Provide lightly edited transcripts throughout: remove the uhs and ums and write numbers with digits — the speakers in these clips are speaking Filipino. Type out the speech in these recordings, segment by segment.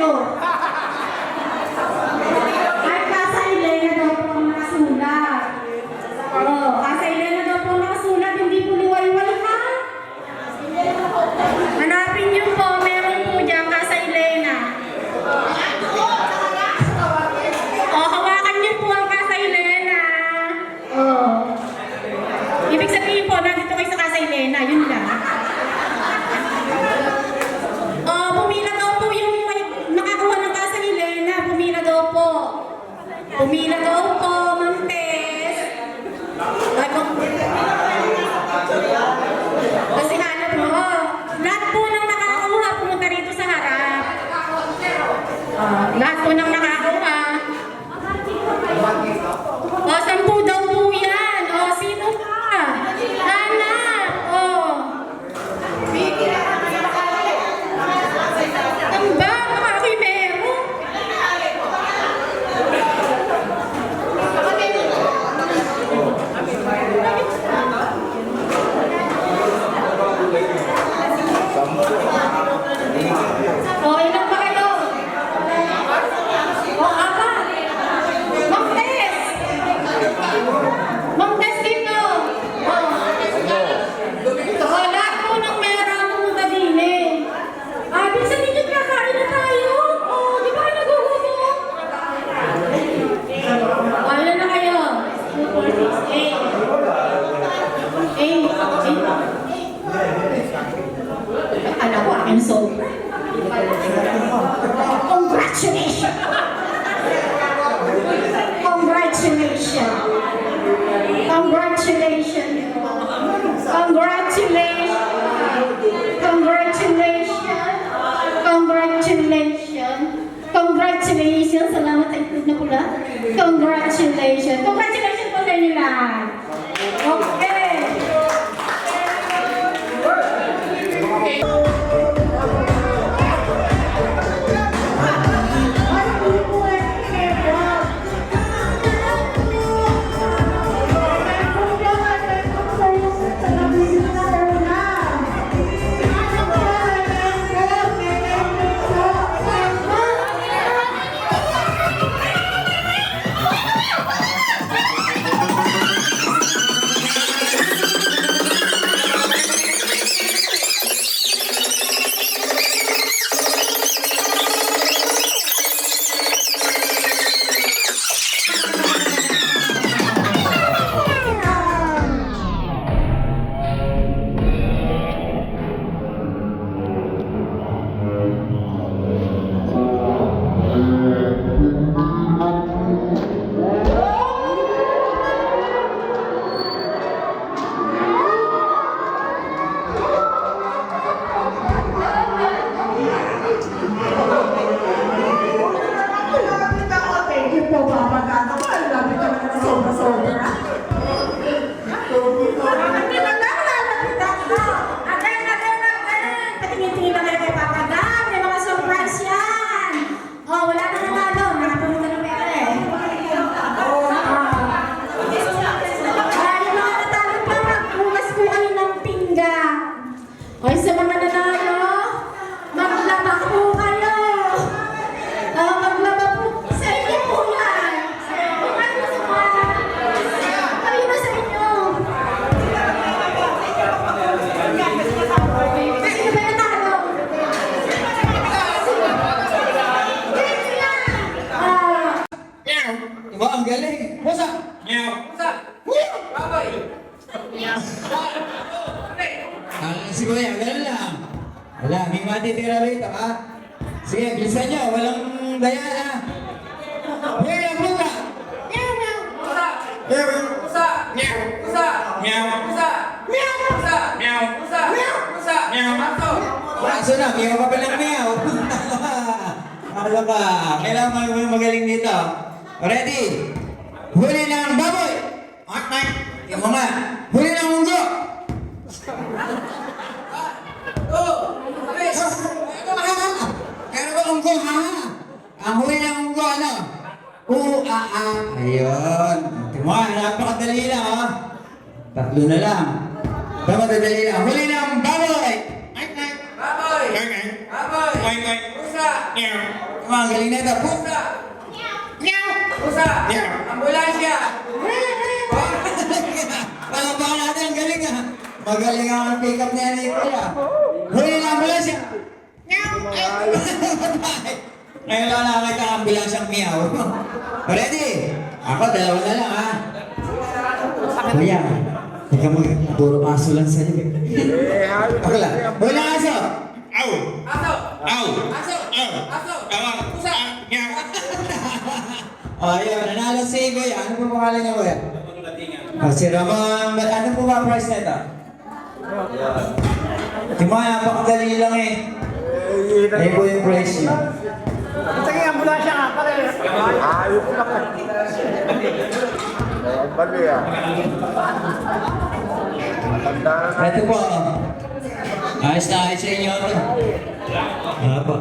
kayo? Ay, Casa Elena daw po ang nakasulat. Oo, Casa Elena daw po ang nakasulat, hindi po liwayway ha? Hanapin niyo po, meron po dyan, Casa Elena. Hawakan niyo po ang Casa Elena. Ibig sabihin po, nandito kayo sa Casa Elena, yun lang. Pumila daw po yung may nakakuha ng Casa Elena. Pumila daw po. Pumila daw po, Mantes. Kasi hanap mo. Lahat po ng nakakuha, pumunta rito sa harap. Lahat po ng nakakuha. 10 daw po yan. Sino pa? Hanap. Ang ba? Baka ako'y meron. Ilan ba kayo? Apa? Mangtes! Mangtes dito! Lahat po ng meron pumunta din eh. Pinsan ninyo kakain na tayo. Di ba kayo nagugutom? Ilan na kayo? 2, 4, 6, 8. Akala ko akin sobra. Congratulations! Congratulations! Congratulations! Congratulations! Congratulations! Congratulations! Congratulations! Salamat sa itlog na pula. Congratulations! Congratulations po sa inyo lahat! Okay! Ay, sa mga nanalo, maglaba po kayo. Maglaba po. Sa inyo po yan. Ano sa mga? Kayo na sa inyo. Sino ba nanalo? Meow. Diba ang galing? Musa. Meow. Musa. Meow. Baboy. Meow. Si Kuya, ganun lang. Wala, may matitira rito ha. Sige, bilisan nyo, walang daya ha. Meow, musa. Meow, meow. Musa. Meow. Musa. Meow. Musa. Meow. Musa. Meow. Musa. Meow. Musa. Meow. Musa. Meow. Aso. Aso na, meow ka pa ng meow. Ano ka? Kailangan mo magaling dito. Ready? Huli ng baboy. Okay. Yung mga. Huli ng unggo. Kaya ba unggo ha? Ang huli ng unggo ano? Ayun. Tingnan, napakadali lang ha. Tatlo na lang. Napakadali lang. Huli ng baboy. Baboy. Baboy. Pusa. Ang galing na ito. Pusa. Pusa. Ambulansya. Palakpakan natin, ang galing ah. Magaling ang pick up niya ni Kuya. Huli na ambulansya. Ngayon lang nakakita ang ambulansyang miyaw. Ready? Ako, dalawa na lang ha. Kuya, ikaw puro aso lang sa'yo. Ako lang. Huli na aso. Aso. Aso. Aso. Pusa. Oh, yun. Nanalo si Kuya. Ano po pangalan niya, Kuya? Si Ramon. Ano po ba ang price na ito? Yung mga napakadali lang eh. Ayun po yung price niya. Sige, ambulansya nga, pare. Ayos na ka. Bali ah. Matanda na. Ito po. Ayos na ayos sa inyo. Ano po?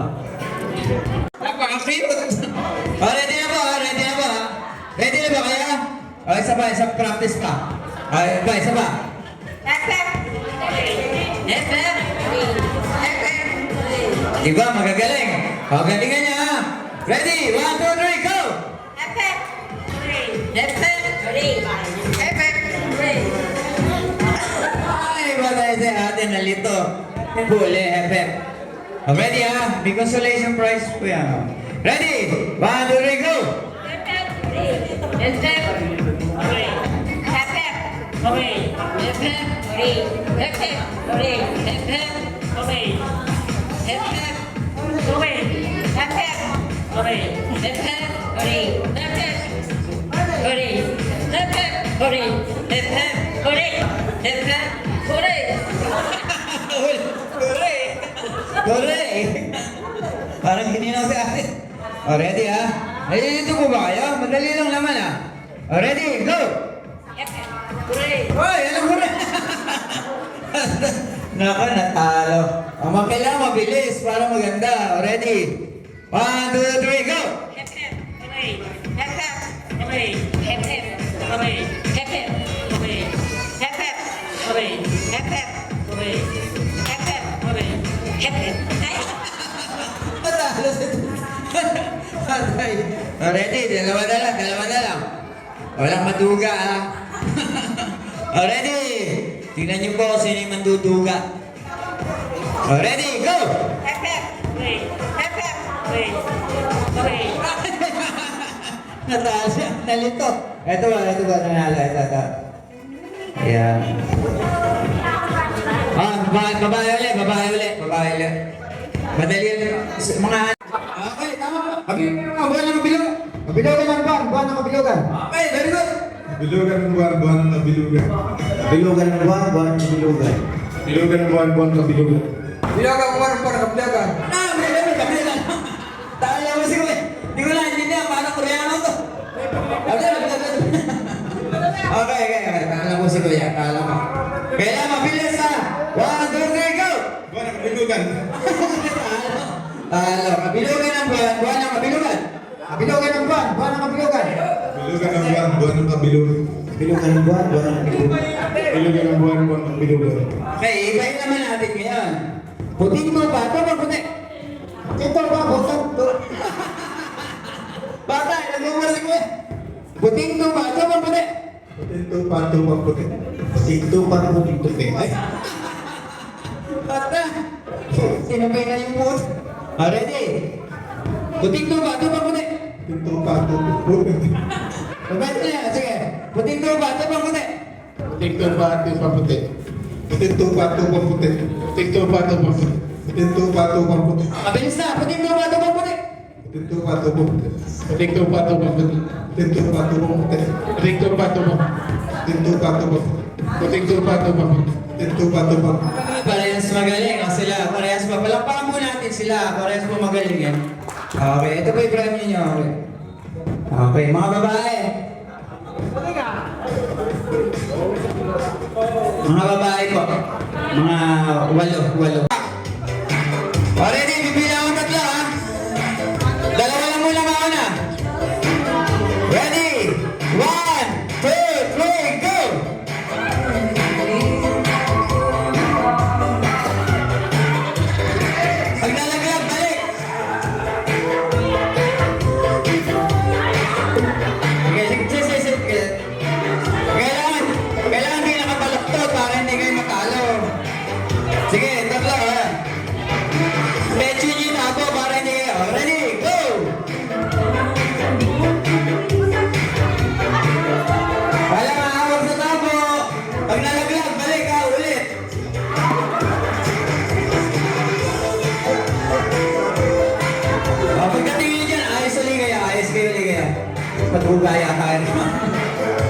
Napaka-cute. Oh, ready na po, ready na po. Ready na ba kaya? Oh, isa practice pa. Ay, isa pa. Diba, magagaling. O, galingan niya ha. Ready? 1, 2, 3, go! Ay, ba tayo sa atin nalito? Huli, efek. O, ready ha? May consolation prize po yan. Ready? 1, 2, 3, go! Huli! Parang hininaw sa atin. O, ready ha? Nalilito po ba kayo? Madali lang naman ha. O, ready? Go! Hoy, alam ko na. Nako, natalo. Ang kailangan mabilis para maganda. O, ready? 1, 2, 3, go! Natalo si Patay. O, ready? Dalawa na lang. Walang maduga ha. O, ready? Tingnan niyo po kung sino yung manduduga. O, ready? Go! Natalo siya. Nalito. Ito ba, nanalo. Ito. Ayan. Babae ulit. Madali yan. Mga... Okay, tama po. Buwan ng kabilog. Kabilogan ng buwan ng kabilogan. Okay, very good. Bilugan ng buwan ng kabilugan. Kabilogan ng buwan ng kabilogan. Bilugan ng buwan ng kabilugan. Bilogan ng buwan ng kabilogan. May kabilogan. Tayo mo si Kuya. Hindi ko lang intindihan paano Koreano to. Okay. Kala mo si Kuya. Kala mo. Kaya mabilis ha. 1, 2, 3, go! Buwan ng kabilugan. Kabilogan ng buwan ng kabilogan. Kabilogan ng buwan ng kabilogan. Bilugan ng buwan ng kabilugan. Kabilogan ng buwan ng kabilogan. Bilugan ng buwan ng kabilugan. Okay, ibayin naman natin ngayon. Puting mo ba? Ito ba puti? Ito ba? Butang to. Bata, nagmumari ko eh. Puting to ba? Ito ba puti? Putinto pato pagputi. Putinto pato pagputi. Ay, Bata. Sinabay na yung mood. Ready? Puting to ba? Ito ba puti? putinto pato pagputi. Mabait na yan. Sige. Puting to ba? Ito ba puti? Putinto pato pagputi. Putinto pato pagputi. Putinto pato pagputi. Putinto pato pagputi. Mabilis na. Puting to ba? Ito ba puti? Putinto pato pagputi. Putinto pato pagputi. Putinto pato pagputi. Putinto pato pagputi. Putinto pato pagputi. Putinto pato pagputi. Putinto pato pagputi. Parehas magaling. O sila. Parehas pa. Palakpakan po natin sila. Parehas po magaling eh. Okay. Ito po yung premyo nyo. Okay. Mga babae. Mga babae po. Mga walo. Already, bibila akong tatlo ha. Dalawa lang muna mauna. Ready? 1, 2, 3, go! Pag nalaglag, balik! Paduga yata.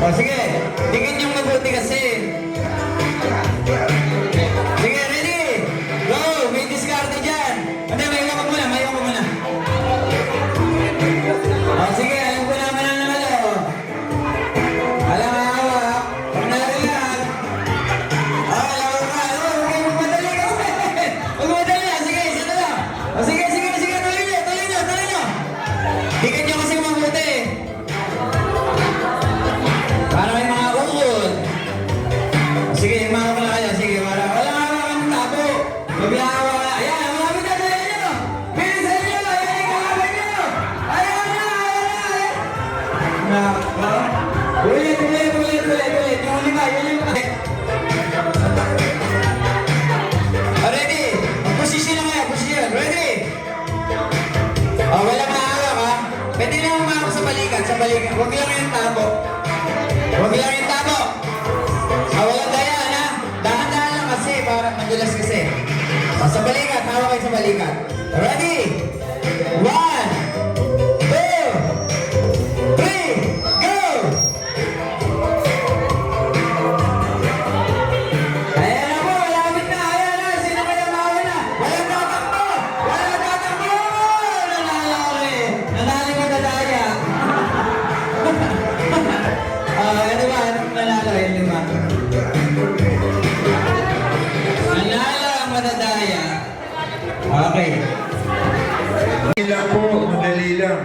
O sige, tingin yung mabuti kasi. Sige, ready? Go! May diskarte dyan. Hindi, may iwan ko muna, may iwan ko muna. O sige, alam ko naman ang namalo. Alam mo, hawak. Huwag na lang. O, alam mo ka. O, huwag kayo magmadali kasi. Huwag magmadali. Sige, isa na lang. O sige, sige, sige. Tuloy nyo, tuloy nyo, tuloy nyo. Tingin nyo kasi mabuti. Para may mga ukol. Sige, mga wala kayo. Sige, wala hawakan ng tabo. Maglahawa ka. Ayan, marami na sa inyo. Bilisan nyo. Ayan, ikakaban nyo. Ayan na, ayan na. Nako. Ulit. Yung lima. Ready? Posisyon na kayo, posisyon. Ready? Oh, wala mahawak ha. Pwede na umawak sa balikat, Huwag lang yung tabo. Huwag lang yung tabo. Walang daya, ha? Dahan-dahan lang kasi, para madulas kasi. Sa balikat, hawak kayo sa balikat. Ready? 1, 2, 3, go! Ayan na po, malapit na. Ayan na, sino kaya mauna? Walang tatakbo! Walang tatakbo! Nanalo ko eh. Nanalo ko na daya. Ano ba? Anong nanalo? Yung lima. Nanalo ang madadaya. Okay. Madali lang po, madali lang.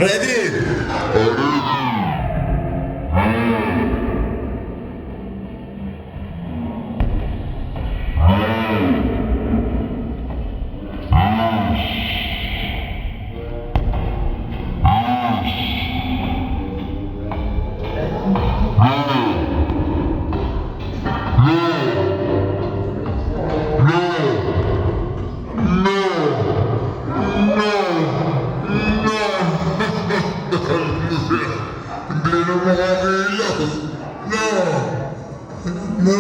Ready? Hindi na makakailaw. No! No!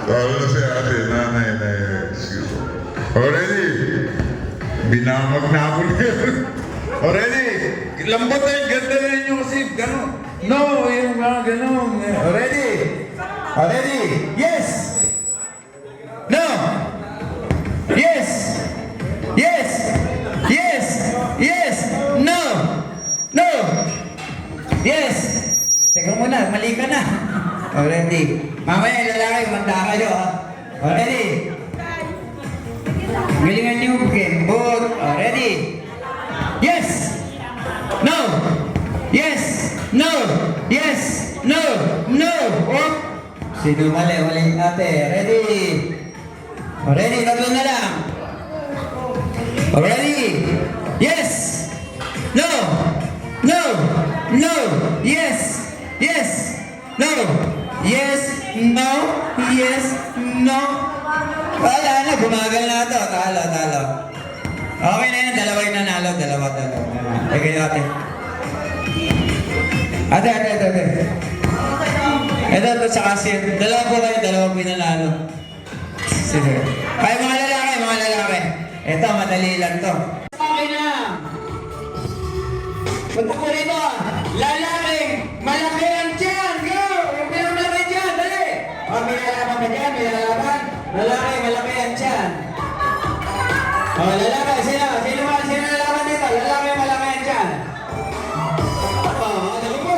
Lalo na si ate, nanay na excuse me. Already? Binamag na ako niya. Already? Lambot na yun, ganda na yun kasi gano'n. No, yung mga gano'n. Ready? Ready? Yes! No! Yes! Yes! Yes! Yes! No! No! Yes! Teka muna, mali ka na. Already. Mamaya lalaki, manda kayo ha. Already. Galingan niyo, Kembot. Already. Yes! No! Yes! No! Yes! No! No! Oh! Sino mali? Mali ate. Ready? Ready? Tatlo na lang. Ready? Yes! No! No! No! Yes! Yes! No! Yes! No! Yes! No! Wala na, bumagal na ito. Talo. Okay na yan, dalawa yung nanalo. Dalawa. Okay, ate. Ate. Ito sa kasi. Dalawa po kayo, dalawa po yung nanalo. Sige. Kaya mga lalaki. Ito, madali lang to. Okay na. Punta ko rito. Lalaki, malaki ang tiyan. Go! Yung pinagmalaki dyan, dali. O, may lalaban ka dyan, may lalaban. Lalaki, malaki ang tiyan. O, lalaki, sino lalaban dito? Lalaki, malaki ang tiyan. O, ano po?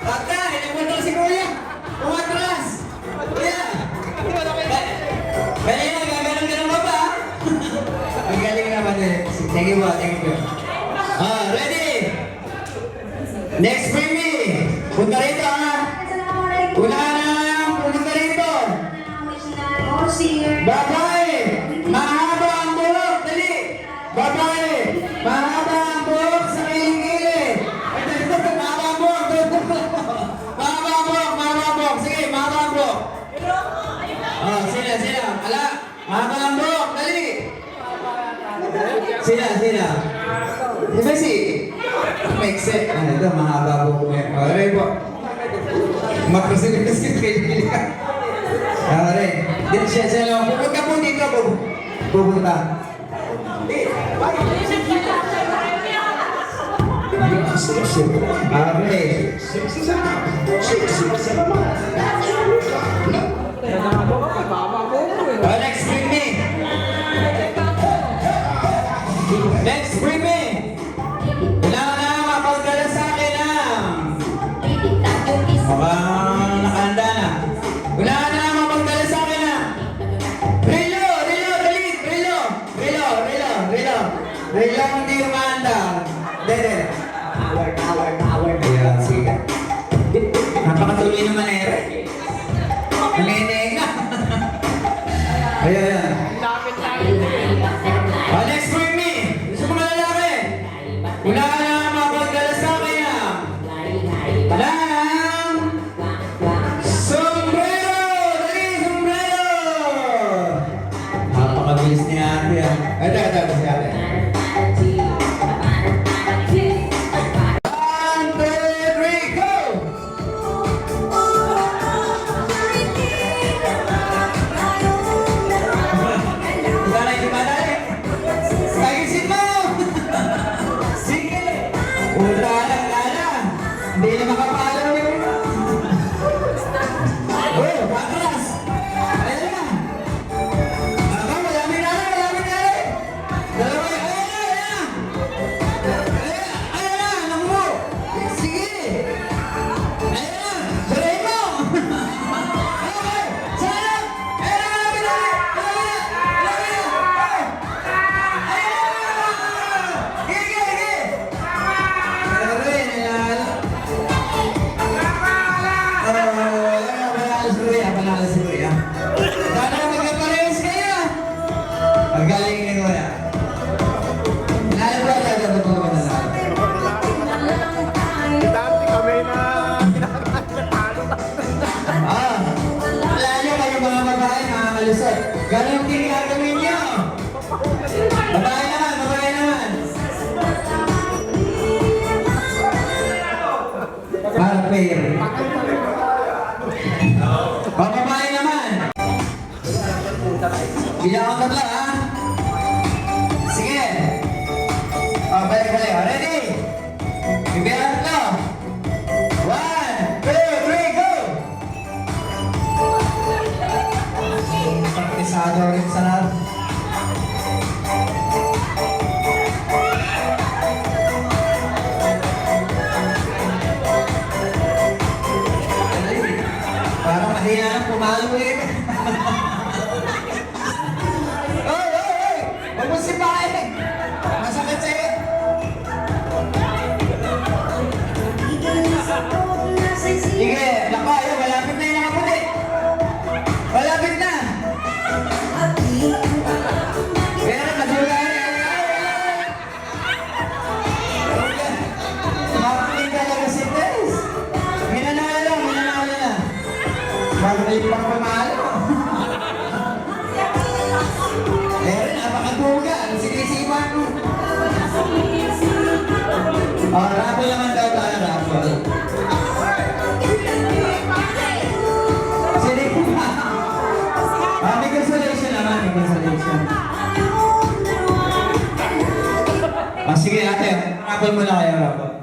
Bata, inapunta si Kuya. Umatras. Kuya. Kanina, gaganon ka ba? Ang galing naman eh. Thank you. Ready? Next, bring me. maiksi. Ito, mahaba po. Okay po. Makrasilit-kasit kayo pili ka. Okay. Dito siya lang. Pupunta po dito po. Pupunta. Okay. Oh, next, bring me. Next, bring me. Kailangan na mapagdala sa akin ng mukhang nakahanda na. Kailangan na mapagdala sa akin ng Relo, hindi umahanda. Dede. Ayan, sige. Napakatuloy naman eh. Nanginenga. Ayan. Oh, next bring me. Gusto mo malalaki. Wala ka na mapagdala sa akin ng sombrero! Dali, sombrero! Napakabilis ni ate ah. Ito, si ate. 1, 2, 3, go! Hindi madali. Tagisin mo! Sige! Ultra lang, lala. Hindi na makapalaw yun. Oh, patras! Ayan na. Malami na. Dalawa yun. Ayan na, anak mo. Sige. Ayan na, saray mo. Okay, sarap. Ayan na, malami na. Ang galing ni Kuya. Nalala ba tayo na Dati kami na wala nyo kayo mga babae, mga malusot. Ganun din gagawin nyo. Babae naman. Para fair. Babae naman. Bilang ako tatlo, ha? Sige. Balik. Ready? Bilang tatlo. 1, 2, 3, go! Praktisado rin sa lahat. Parang mahina ng pumalo eh. Oy! Huwag mo sipahin! Masakit sa'yo! Sige, naku, ayun, malapit na yung nakaputi. Malapit na! Pero masuga Maputing talaga si Tess. Minanalo na. Magaling pang pamalo. Pero napakaduga. Ano sinisipan mo? Raffle naman daw tayo, raffle. Sige pa. May consolation naman, may consolation. Sige ate, raffle mo na kayo, raffle.